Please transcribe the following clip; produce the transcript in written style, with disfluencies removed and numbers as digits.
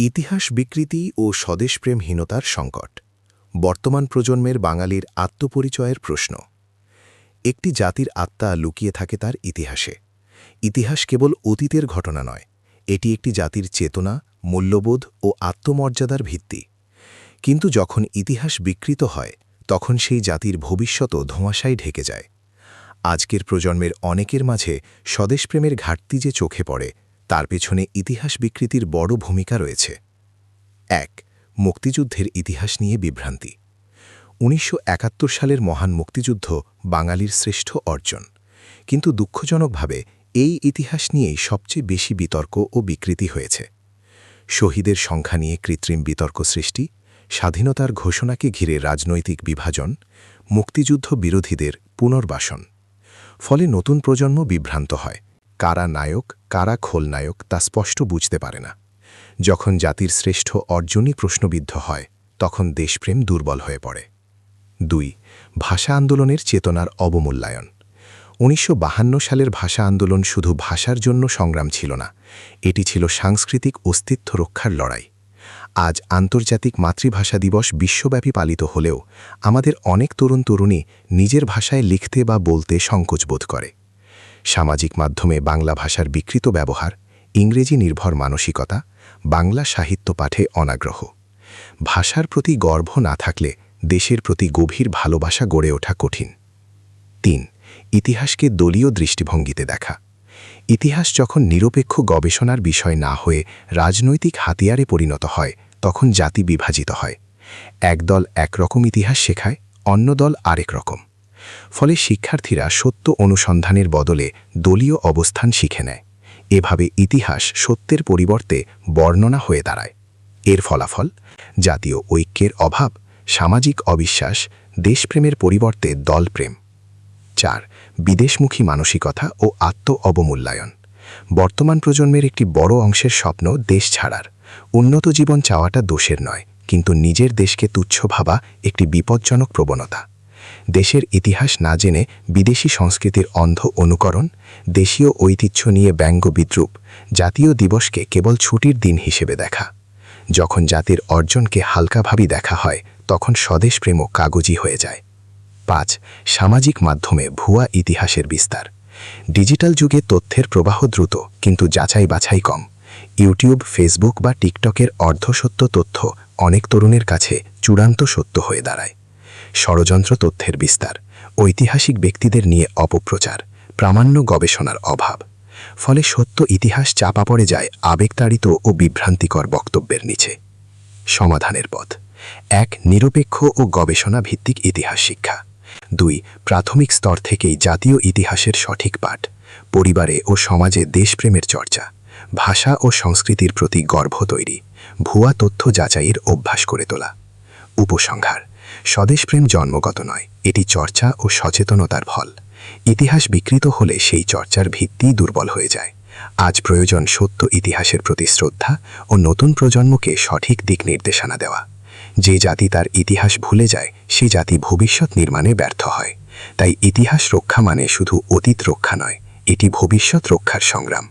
ইতিহাস বিকৃতি ও স্বদেশপ্রেমহীনতার সংকট বর্তমান প্রজন্মের বাঙালির আত্মপরিচয়ের প্রশ্ন। একটি জাতির আত্মা লুকিয়ে থাকে তার ইতিহাসে। ইতিহাস কেবল অতীতের ঘটনা নয়, এটি একটি জাতির চেতনা, মূল্যবোধ ও আত্মমর্যাদার ভিত্তি। কিন্তু যখন ইতিহাস বিকৃত হয়, তখন সেই জাতির ভবিষ্যৎও ধোঁয়াশায় ঢেকে যায়। আজকের প্রজন্মের অনেকের মাঝে স্বদেশপ্রেমের ঘাটতি যে চোখে পড়ে, তার পেছনে ইতিহাস বিকৃতির বড় ভূমিকা রয়েছে। ১. মুক্তিযুদ্ধের ইতিহাস নিয়ে বিভ্রান্তি। ১৯৭১ সালের মহান মুক্তিযুদ্ধ বাঙালির শ্রেষ্ঠ অর্জন, কিন্তু দুঃখজনকভাবে এই ইতিহাস নিয়েই সবচেয়ে বেশি বিতর্ক ও বিকৃতি হয়েছে। শহীদের সংখ্যা নিয়ে কৃত্রিম বিতর্ক সৃষ্টি, স্বাধীনতার ঘোষণাকে ঘিরে রাজনৈতিক বিভাজন, মুক্তিযুদ্ধ বিরোধীদের পুনর্বাসন। ফলে নতুন প্রজন্ম বিভ্রান্ত হয়, কারা নায়ক কারা খলনায়ক তা স্পষ্ট বুঝতে পারে না। যখন জাতির শ্রেষ্ঠ অর্জনই প্রশ্নবিদ্ধ হয়, তখন দেশপ্রেম দুর্বল হয়ে পড়ে। ২. ভাষা আন্দোলনের চেতনার অবমূল্যায়ন। ১৯৫২ সালের ভাষা আন্দোলন শুধু ভাষার জন্য সংগ্রাম ছিল না, এটি ছিল সাংস্কৃতিক অস্তিত্ব রক্ষার লড়াই। আজ আন্তর্জাতিক মাতৃভাষা দিবস বিশ্বব্যাপী পালিত হলেও আমাদের অনেক তরুণ তরুণী নিজের ভাষায় লিখতে বা বলতে সংকোচ বোধ করে। সামাজিক মাধ্যমে বাংলা ভাষার বিকৃত ব্যবহার, ইংরেজি নির্ভর মানসিকতা, বাংলা সাহিত্য পাঠে অনাগ্রহ। ভাষার প্রতি গর্ব না থাকলে দেশের প্রতি গভীর ভালোবাসা গড়ে ওঠা কঠিন। ৩. ইতিহাসকে দলীয় দৃষ্টিভঙ্গিতে দেখা। ইতিহাস যখন নিরপেক্ষ গবেষণার বিষয় না হয়ে রাজনৈতিক হাতিয়ারে পরিণত হয়, তখন জাতি বিভাজিত হয়। এক দল একরকম ইতিহাস শেখায়, অন্য দল আরেক রকম। ফলে শিক্ষার্থীরা সত্য অনুসন্ধানের বদলে দলীয় অবস্থান শিখে নেয়। এভাবে ইতিহাস সত্যের পরিবর্তে বর্ণনা হয়ে দাঁড়ায়। এর ফলাফল জাতীয় ঐক্যের অভাব, সামাজিক অবিশ্বাস, দেশপ্রেমের পরিবর্তে দলপ্রেম। ৪. বিদেশমুখী মানসিকতা ও আত্ম অবমূল্যায়ন। বর্তমান প্রজন্মের একটি বড় অংশের স্বপ্ন দেশ ছাড়ার। উন্নত জীবন চাওয়াটা দোষের নয়, কিন্তু নিজের দেশকে তুচ্ছ ভাবা একটি বিপজ্জনক প্রবণতা। দেশের ইতিহাস না জেনে বিদেশি সংস্কৃতির অন্ধ অনুকরণ, দেশীয় ঐতিহ্য নিয়ে ব্যঙ্গ বিদ্রূপ, জাতীয় দিবসকে কেবল ছুটির দিন হিসেবে দেখা। যখন জাতির অর্জনকে হালকাভাবে দেখা হয়, তখন স্বদেশপ্রেমও কাগজি হয়ে যায়। ৫. সামাজিক মাধ্যমে ভুয়া ইতিহাসের বিস্তার। ডিজিটাল যুগে তথ্যের প্রবাহ দ্রুত, কিন্তু যাচাই বাছাই কম। ইউটিউব, ফেসবুক বা টিকটকের অর্ধসত্য তথ্য অনেক তরুণের কাছে চূড়ান্ত সত্য হয়ে দাঁড়ায়। ষড়যন্ত্র তথ্যের বিস্তার, ঐতিহাসিক ব্যক্তিদের নিয়ে অপপ্রচার, প্রামাণ্য গবেষণার অভাব। ফলে সত্য ইতিহাস চাপা পড়ে যায় আবেগতাড়িত ও বিভ্রান্তিকর বক্তব্যের নিচে। সমাধানের পথ: ১. নিরপেক্ষ ও গবেষণা ভিত্তিক ইতিহাস শিক্ষা। ২. প্রাথমিক স্তর থেকেই জাতীয় ইতিহাসের সঠিক পাঠ, পরিবারে ও সমাজে দেশপ্রেমের চর্চা, ভাষা ও সংস্কৃতির প্রতি গর্ব তৈরি, ভুয়া তথ্য যাচাইয়ের অভ্যাস করে তোলা। উপসংহার: স্বদেশপ্রেম জন্মগত নয়, এটি চর্চা ও সচেতনতার ফল। ইতিহাস বিকৃত হলে সেই চর্চার ভিত্তি দুর্বল হয়ে যায়। আজ প্রয়োজন সত্য ইতিহাসের প্রতি শ্রদ্ধা ও নতুন প্রজন্মকে সঠিক দিক নির্দেশনা দেওয়া। যে জাতি তার ইতিহাস ভুলে যায়, সে জাতি ভবিষ্যৎ নির্মাণে ব্যর্থ হয়। তাই ইতিহাস রক্ষা মানে শুধু অতীত রক্ষা নয়, এটি ভবিষ্যৎ রক্ষার সংগ্রাম।